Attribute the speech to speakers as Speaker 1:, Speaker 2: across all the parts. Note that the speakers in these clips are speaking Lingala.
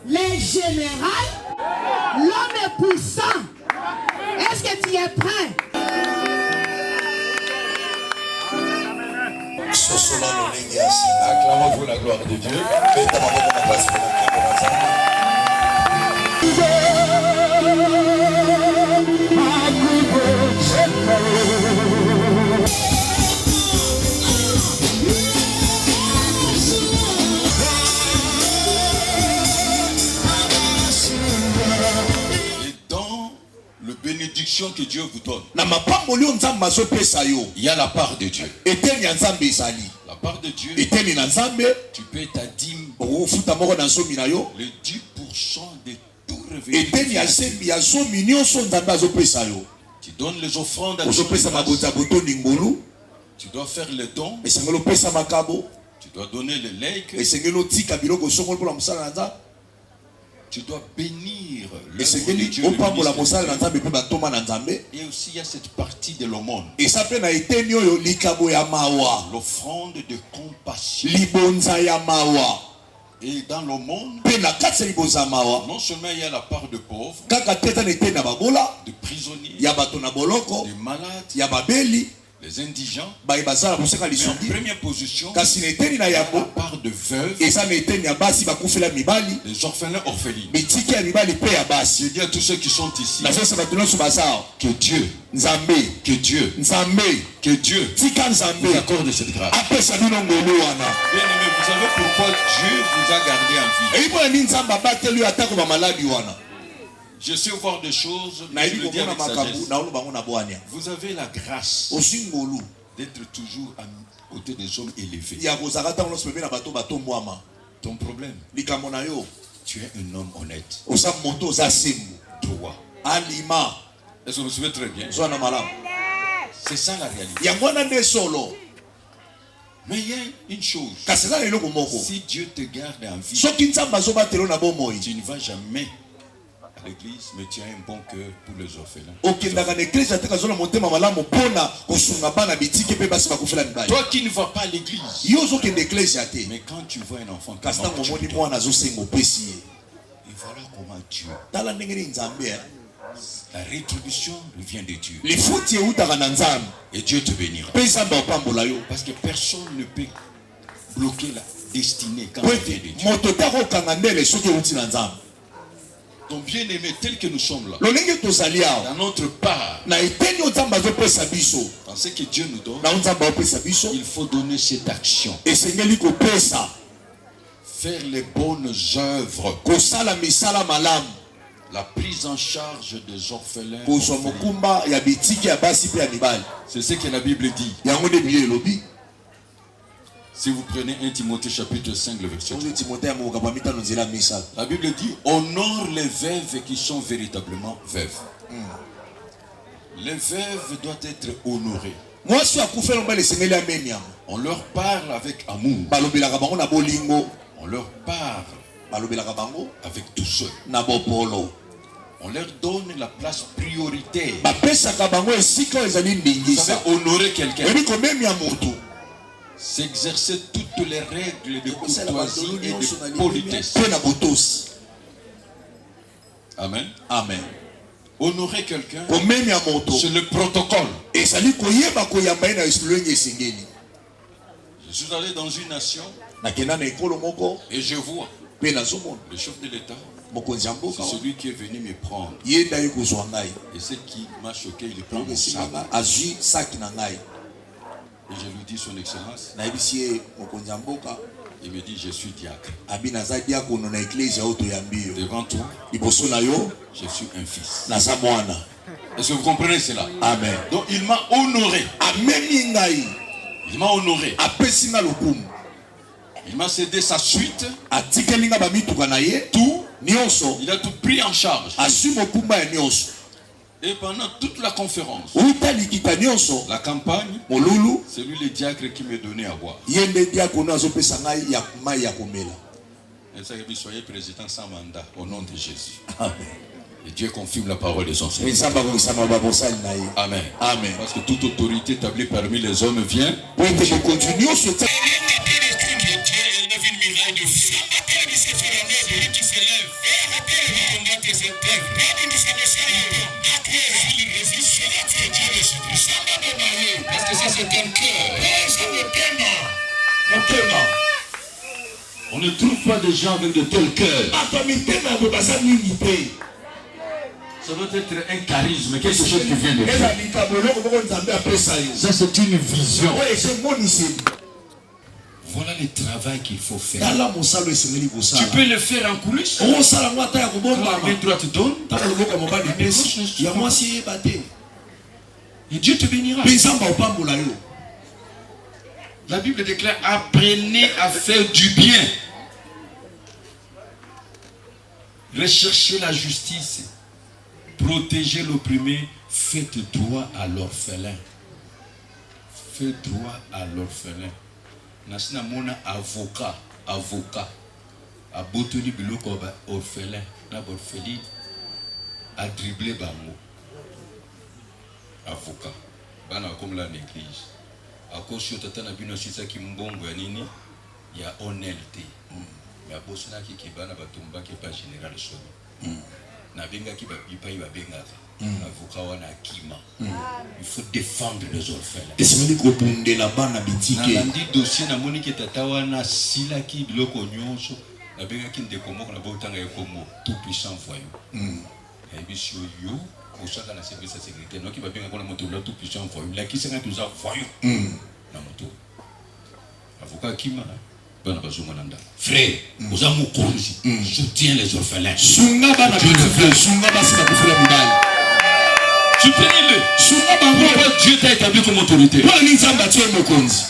Speaker 1: Les générales, l'homme est puissant. Est-ce que tu es prêt?
Speaker 2: Acclamons-vous la gloire de Dieu. Bénédiction que Dieu vous donne. Il y a la part de Dieu. La part de Dieu. Tu payes ta dîme. Le 10% de tout revenu. Tu donnes les offrandes à Dieu. Tu dois faire les dons. Tu dois donner les legs. Tu dois bénir l'œuvre de Dieu, et aussi il y a cette partie de l'aumône. L'offrande de compassion. Et dans l'aumône, non seulement il y a la part de pauvres, de prisonniers, de malades, les indigents, mais en première position, la part de veuves, les orphelins orphelines. Je dis à tous ceux qui sont ici, que Dieu vous accorde cette grâce. Bien aimé, vous savez pourquoi Dieu vous a gardé en vie? Je sais voir des choses, mais je le dis avec sagesse. Vous avez la grâce d'être toujours à côté des hommes élevés. Ton problème, tu es un homme honnête, droit. Est-ce que vous savez très bien? C'est ça la réalité. Mais il y a une chose. Si Dieu te garde en vie, tu ne vas jamais
Speaker 3: à l'église, mais tu as un bon cœur pour les orphelins. Toi qui ne vas pas à l'église, mais quand tu vois un enfant qui manque, tu lui donnes. Et voilà comment Dieu. La rétribution vient de Dieu. Et Dieu te bénira. Parce que personne ne peut bloquer la destinée quand il vient de Dieu. Donc bien aimé, tel que nous sommes là, dans notre part, dans ce que Dieu nous donne, il faut donner cette action. Faire les bonnes œuvres. La prise en charge des orphelins. C'est ce que la Bible dit. Si vous prenez 1 Timothée chapitre 5, le verset 3. La Bible dit, honore les veuves qui sont véritablement veuves. Les veuves doivent être honorées. On leur parle avec amour. On leur parle avec douceur. On leur donne la place prioritaire. Vous savez, honorer quelqu'un, c'est exercer toutes les règles de courtoisie et de politesse. Amen.
Speaker 2: Amen.
Speaker 3: Honorer quelqu'un, c'est le protocole. Je suis allé dans une nation et je vois le chef de l'État, c'est celui qui est venu me prendre. Et ce qui m'a choqué, il prend mon sac. Et je lui dis son excellence. Il me dit, je suis diacre. Devant toi, je suis un fils. Est-ce que vous comprenez cela?
Speaker 2: Amen.
Speaker 3: Donc il m'a honoré. Il m'a honoré. Il m'a cédé sa suite. Tout. Il a tout pris en charge. Et pendant toute la conférence, la campagne, c'est lui le diacre qui me donnait à boire. Et ça, soyez président sans mandat au nom de Jésus.
Speaker 2: Amen.
Speaker 3: Et Dieu confirme la parole de son Seigneur.
Speaker 2: Amen.
Speaker 3: Amen. Parce que toute autorité établie parmi les hommes vient. Parce que ça c'est un cœur. On ne trouve pas de gens avec de tels cœurs. Ça doit être un charisme, quelque chose qui vient de Dieu. Ça c'est une vision. Voilà le travail qu'il faut faire. Tu peux le faire en coulisses. La main droite donne. Et Dieu te bénira. La Bible déclare, apprenez à faire du bien. Recherchez la justice. Protégez l'opprimé. Faites droit à l'orphelin. Faites droit à l'orphelin. Nasina mona avocat. A botoni biloko ba orphelin. Na orpheline. A dribbler bango. Avocat. Bana comme la l'église. À cause de tata bino sisa ki mbongo ya nini ya honnêteté. Ya bosina ki kibana batumba ki pa général sono. Na benga ki ba bipa ba benga. Avocat wana kima. Il faut défendre les orphelins. Esmeli ko bunde la bana bitike. Na ndi dossier na moni ki tata wana sila ki biloko nyonso. Na benga ki ndeko moko na botanga ekomo tout puissant voyou. Et bisio yo au chaka na service de sécurité non qui va bien comme moto là tout puissant voyou là qui sera toujours voyou na moto avocat kima bana bazuma nanda frère vous avez mokonzi soutient les orphelins sunga bana frère sunga basi na kufula bidali soutenez-le sunga bango Dieu t'a établi comme autorité pour ni nzamba tie mokonzi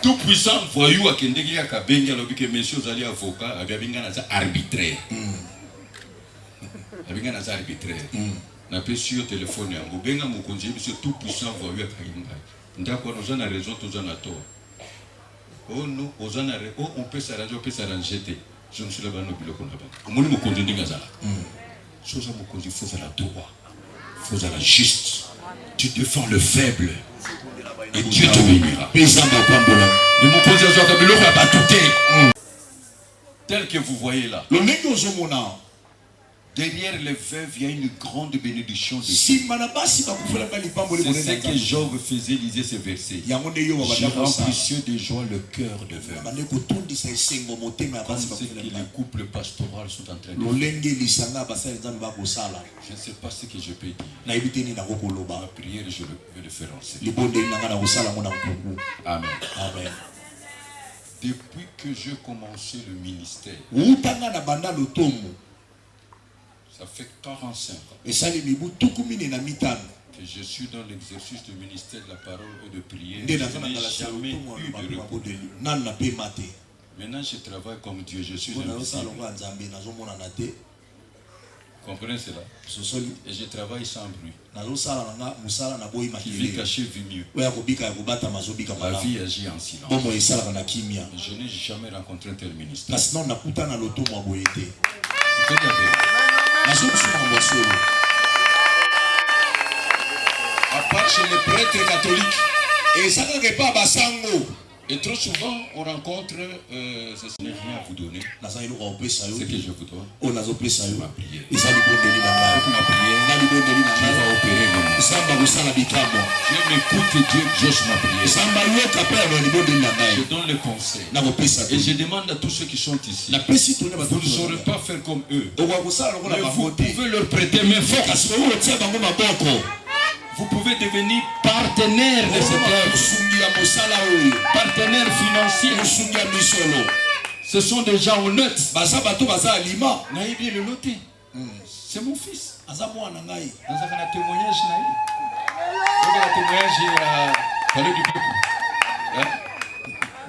Speaker 3: tout puissant voyou akendeki ya kabenga lobi que monsieur zali avocat abinga na za arbitraire abinga na za arbitraire na pesi yo téléphone yango benga mokonzi biso tout puissant voyou akayinga ndako nous on a raison tous on a tort oh nous on a on peut s'arranger on peut s'arranger je ne suis là bas no biloko na ba omoni mokonzi ndinga zala chose à mon il faut à la droit, il faut à la juste. Tu défends le faible et Dieu te bénira. Tel que vous voyez là. Derrière les veuves, il y a une grande bénédiction de Dieu. C'est ce que Job faisait, lisait ce verset. J'ai rempli de joie le cœur de veuve. Comme ce que les couples pastoraux sont en train de faire. Je ne sais pas ce que je peux dire. Ma prière, je vais le faire ensemble. Amen. Amen. Depuis que j'ai commencé le ministère, ça fait 45 ans que je suis dans l'exercice du ministère de la parole et de prière. Je n'ai jamais eu de repos. Maintenant, je travaille comme Dieu. Je suis invisible. Comprenez cela? Et je travaille sans bruit. Qui vit caché vit mieux. La vie agit en silence. Je n'ai jamais rencontré un tel ministère. À part chez les prêtres catholiques. Et trop souvent, on rencontre, ce n'est rien à vous donner. Ce que je vous donne, ma prière. Avec ma prière, Dieu va opérer dans moi. Dieu m'écoute et Dieu exauce ma prière. Je donne le conseil. Et je demande à tous ceux qui sont ici, vous ne saurez pas faire comme eux. Mais vous pouvez leur prêter main forte. Vous pouvez devenir partenaire de cette œuvre. Partenaire financier. Ce sont des gens honnêtes. Naïbi le noté. C'est mon fils. Dans un témoignage, un témoignage à parler du peuple.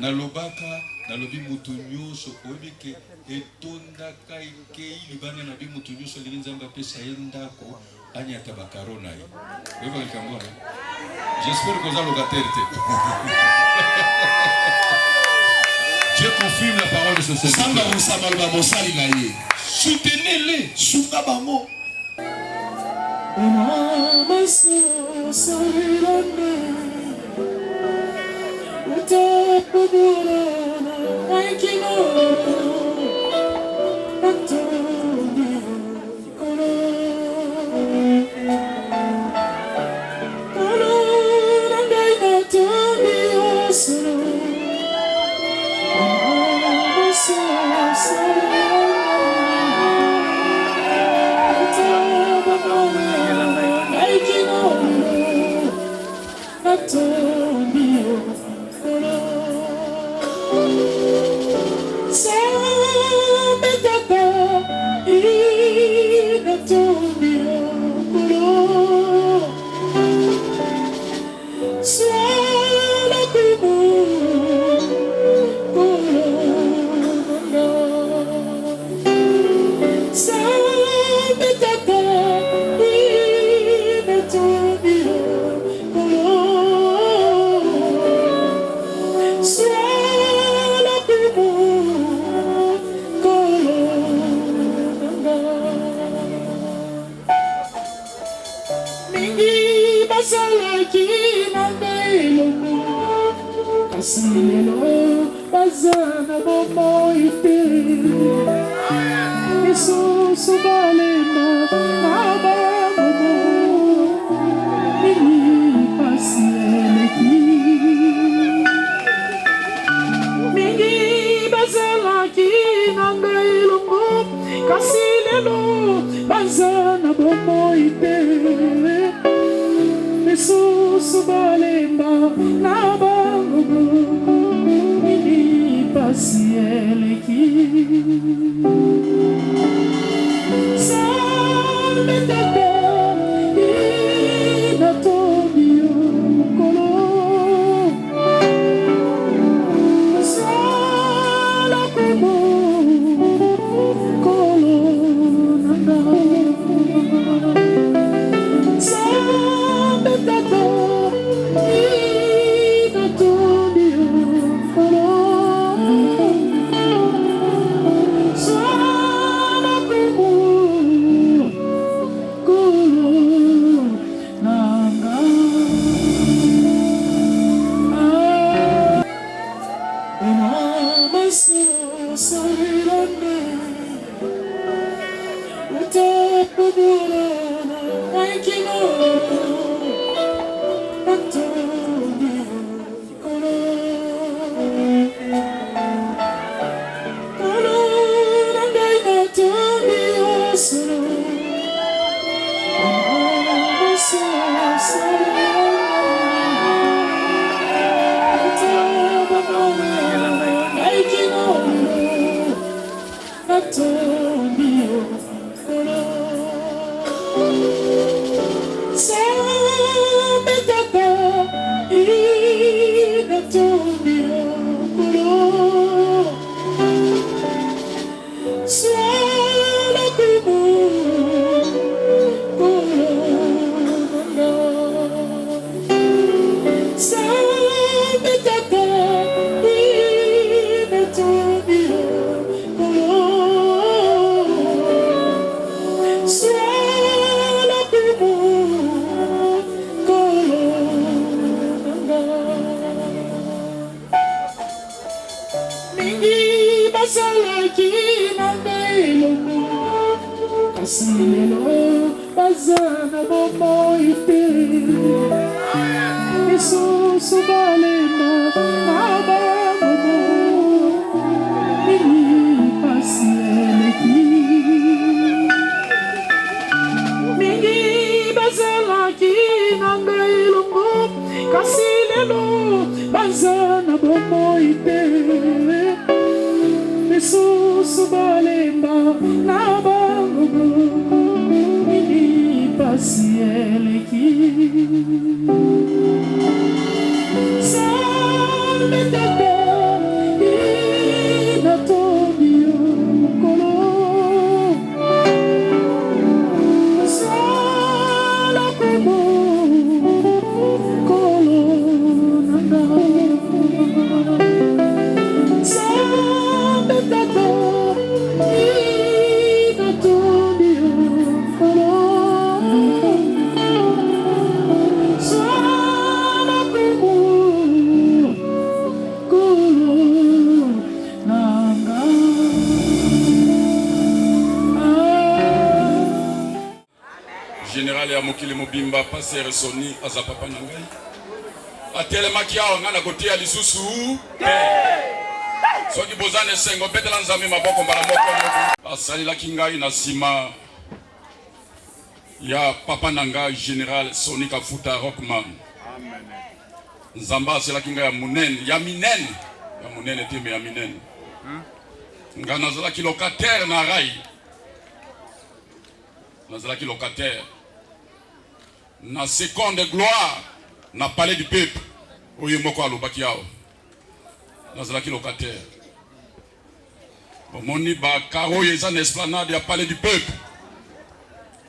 Speaker 3: Nalobaka, nalobi mutunyo so oebeke etonda kaikei libana nabi mutunyo so linzamba pesa endako anyata bakarona yi. Wewe kambona. J'espère que vous allez locataire. Dieu confirme la parole de ce Seigneur. Soutenez-les.
Speaker 4: Passer Sony azapapa nangai atelema kiao ngana kotia lisusu soki bozane sengo betela nzambe maboko mbala moko asali la kingai na sima ya papa nanga Général Sony Kafuta Rockman. Amen. Nzamba asala kingai ya munene ya munene timbe ya minene ngana zala ki locataire na rai nazala ki locataire na seconde gloire na palais du peuple oyemoko alobaki awo nazalaki locataire bomoni ba karo yeza na esplanade ya palais du peuple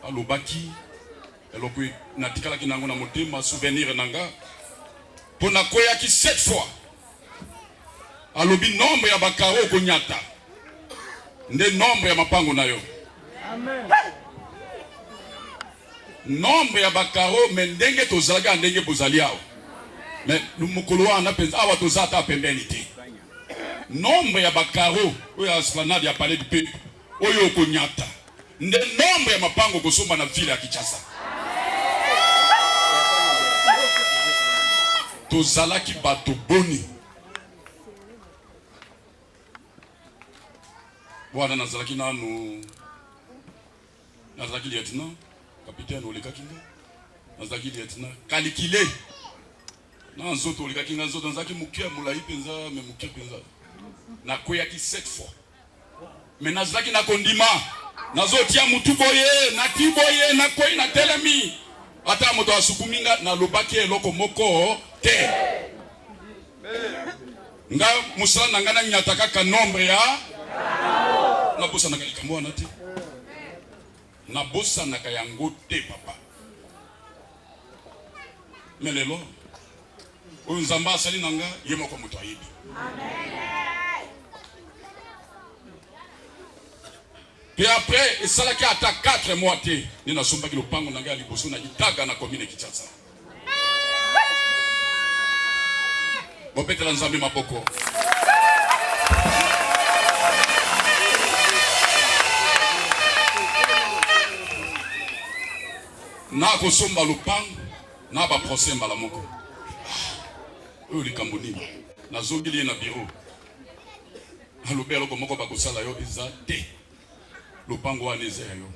Speaker 4: alobaki eloko natikalaki nango na motema souvenir nanga pona koyaki 7 fois alobi nombre ya ba karo konyata nde nombre ya mapango na yo. Amen. Nombre ya bakaro mendenge tozalaga ndenge bozaliao mais mukolo wana penza awa tozata pembeni te nombre ya bakaro oyo esplanade ya palais du peuple oyo konyata nde nombre ya mapango kosomba na ville ya Kinshasa. Tozalaki bato boni bwana nazalaki nanu nazalaki lieutenant capitaine oleka kinga nazaki lieutenant calculé na nzoto oleka kinga nzoto nazaki mukia mulai penza me mukia penza na koyaki 7 fois mais nazaki na kondima nazotia mutu boye na tiboye na koyi na telemi ata moto asukuminga na lobaki eloko moko te nga musala nanga na nyataka ka nombre ya na bosa na kalikambo na te na bosa na kayango te papa melelo o nzamba asali nanga yemo ko moto ayibi. Amen. Puis après et ça là qui atta 4 mois te ni na somba ki lopango nanga liboso na gitaga na commune Kinshasa. Bo petela nzambe maboko. na kosomba lupango na ba procès mbala moko oyo likambo nini nazongeli na bureau alobelo komoko bakosala yo eza te lupango wana eza yo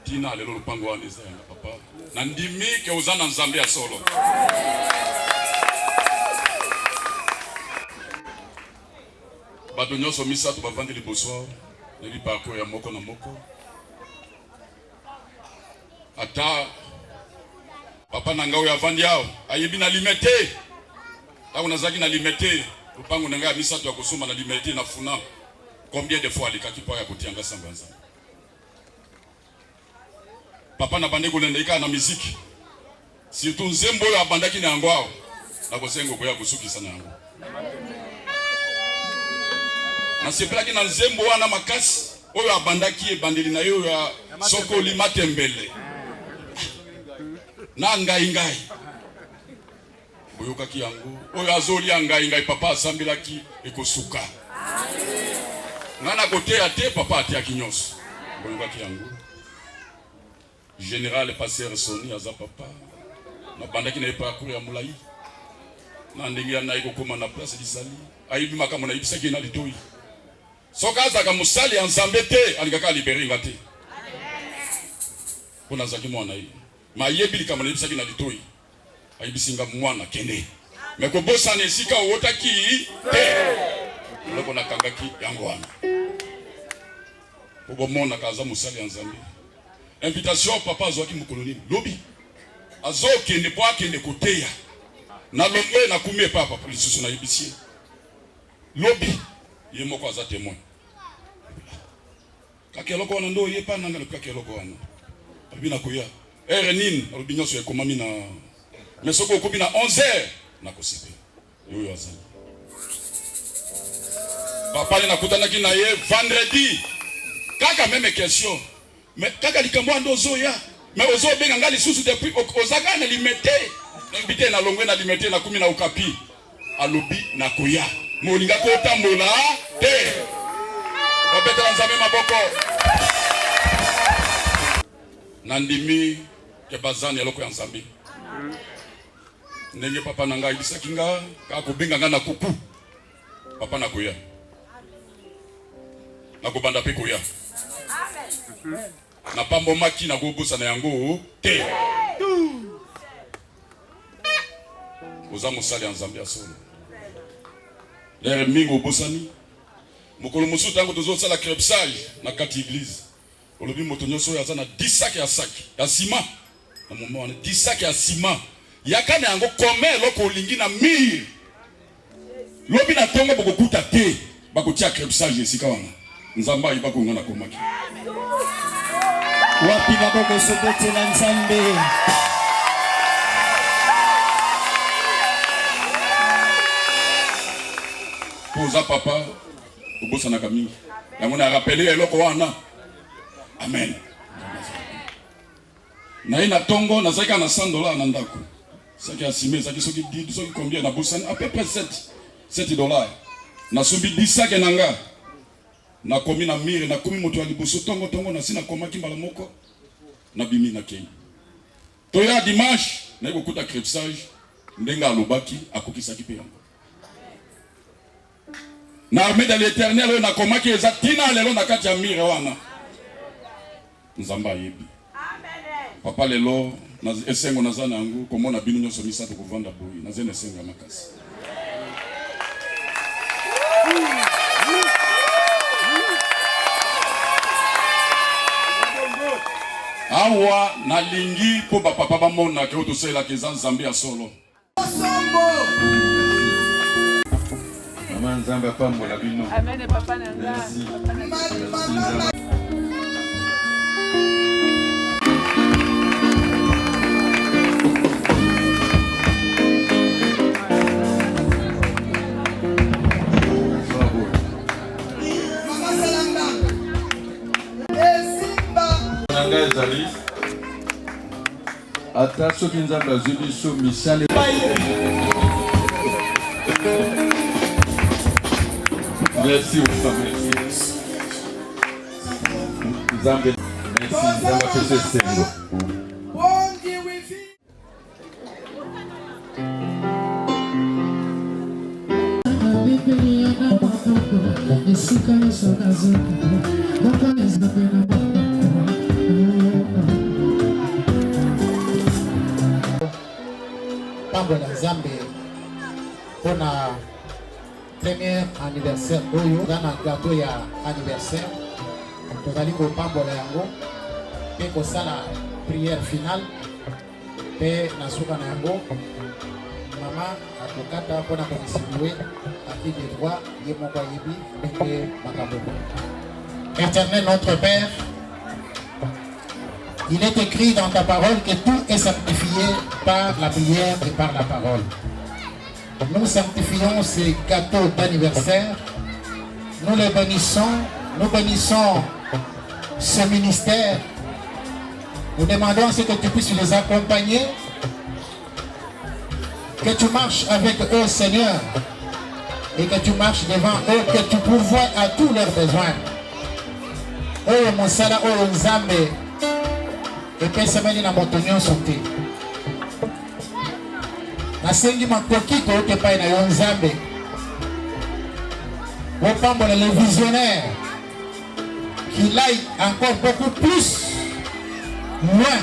Speaker 4: tina lelo lupango wana eza ya papa na ndimi ke ozana nzambe ya solo bato nyonso misato bavandi liboso neli parcours ya moko na moko ata papa na ngao ya vandi yao ayebi na limete tango nazaki na limete lupango na ngai misato ya kosoma na limete na funa combien de fois alikaki po ya kotianga sanganza papa na bande kolenda ika na muziki surtout nzembo ya bandaki na yango ao na kosengo koya kosukisa na yango na sepelaki na nzembo wana makasi oyo abandaki ebandeli na yo ya soko limate mbele na ngai boyokaki yango oyo azolia ngai papa asambelaki ekosuka ngana kote ate papa atiaki nyonso boyokaki yango général passer soni aza papa na bandaki na parcours ya mulai na ndenge ya naiko koma na place disali ayibi makambo na ibisaki na litoi soka azaka musali ya nzambe te alikaka libere ngate kuna zaki mwana yi mayebi likambo na ibisaki na litoi ayibisinga mwana kende meko bosa ne sika wotaki te loko na kangaki yango wana obo mona kaza musali ya nzambe invitation papa azwaki mukoloni lobi azokende po akende koteya na lombe na kumie papa lisusu na ibisi lobi ye moko aza témoin kakeloko wana ndo ye pa nanga le kakeloko wana abina koya nin alobinyo so ekomami na mesoko okobi na 11h na kosipe yoyo azali papa na kutanaki na ye vendredi kaka même question mais kaka likambo ndo zoya mais ozo benga ngali susu depuis ozaka na limete invité na longwe na limete na kumi na ukapi alobi na koya molinga ko tambola te obeta nzambe maboko nandimi ke bazani eloko ya nzambe ndenge papa na ngai bisaki nga ka ko benga nga na kuku papa na koya na ko banda pe koya na pambo maki na gobusa na yango te oza musali ya nzambe ya solo lere mingo obosani mokolo mosusu tango tozosala crepsage na kati église olobi moto nyonso oyo aza na 10 sac ya sima na moment wana 10 sac ya sima yaka na yango kome eloko olingi na mire lobi na tongo bokokuta te bakotia crepsage esika wana nzambe ayiba konga na komaki
Speaker 1: wapi baboko sobotela nzambe
Speaker 4: poza papa obosana kamingi yango na rappelé eloko wana amen na ina tongo na zaka na $100 na ndako saki asime saki soki 10 soki combien na bosana à peu près $7 na subi 10 sac nanga na komi na mire na komi moto ali boso tongo na sina komaki mbala moko na bimi na kei to ya dimanche na ikokuta crepsage ndenga alobaki akokisaki pe yango na armée de l'Éternel na komaki eza tina lelo na kati ya mire wana nzamba yebi papa lelo na esengo na zana yango komona bino nyonso misato kovanda boyi na zene esengo makasi awa na lingi po papa bamona ke otosela ke za nzambe ya solo
Speaker 3: Mama nzambe pambo la bino.
Speaker 5: Amen papa nanga.
Speaker 3: Ezali ata soki nzambe azwi biso misale merci nzambe merci nzambe apesa esengo
Speaker 5: Pambo la Zambé pour la premier anniversaire oyo dans un gâteau ya anniversaire tozali ko pambola yango pe ko sala prière finale pe na suka na yango mama akokata pona ko distribuer à qui de droit ye moko yebi pe makambo. Éternel notre Père, il est écrit dans ta parole que tout est sanctifié par la prière et par la parole. Nous sanctifions ces gâteaux d'anniversaire, nous les bénissons, nous bénissons ce ministère. Nous demandons ce que tu puisses les accompagner, que tu marches avec eux, Seigneur, et que tu marches devant eux, que tu pourvoies à tous leurs besoins. Oh mon sala, oh Nzambe, et que ça mène à mon tonnion sauté. Nasengi makoki ko te pa na yo Nzambe. Au pambola le visionnaire qu'il aille encore beaucoup plus loin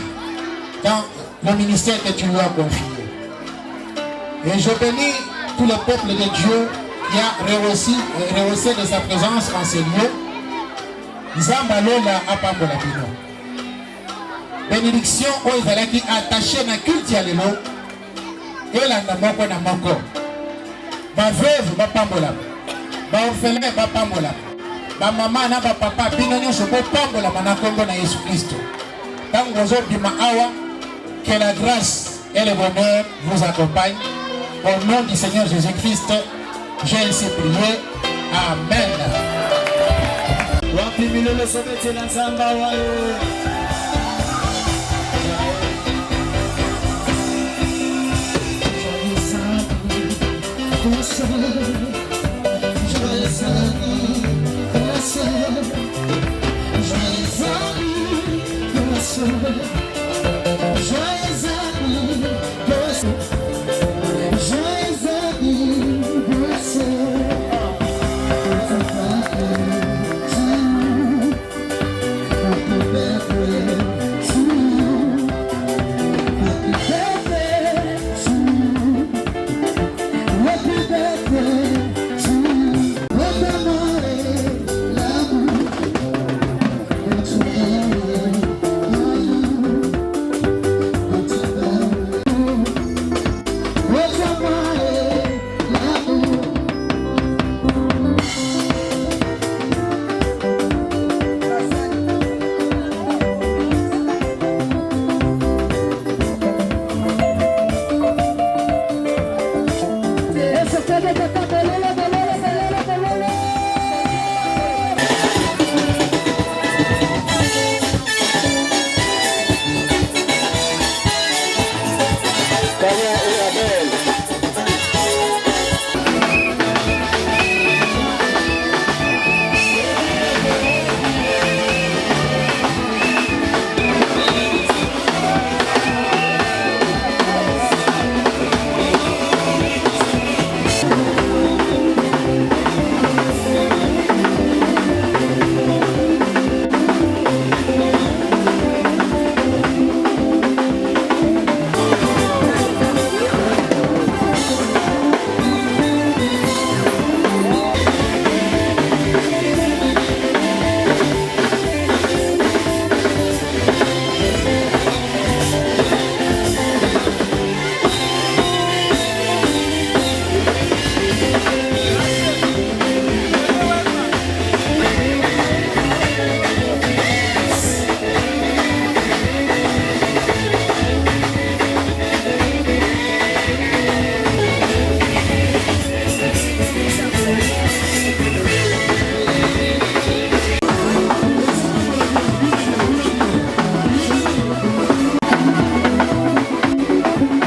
Speaker 5: dans le ministère que tu lui as confié. Et je bénis tout le peuple de Dieu qui a rehaussé de sa présence en ces lieux. Nzamba lola apambola bino. Bénédiction aux qui attachés na culte ya lelo. Elanda moko na moko. Ba veuve ba pambola. Ba orphelin ba pambola. Ba maman na ba papa bino nyonso bo pambola na kombo na Yesu Christ. Tango zo bima awa, que la grâce et le bonheur vous accompagnent. Au nom du Seigneur Jésus-Christ, j'ai ainsi prié. Amen.
Speaker 1: Wapi milele sote tena Nzamba wayo.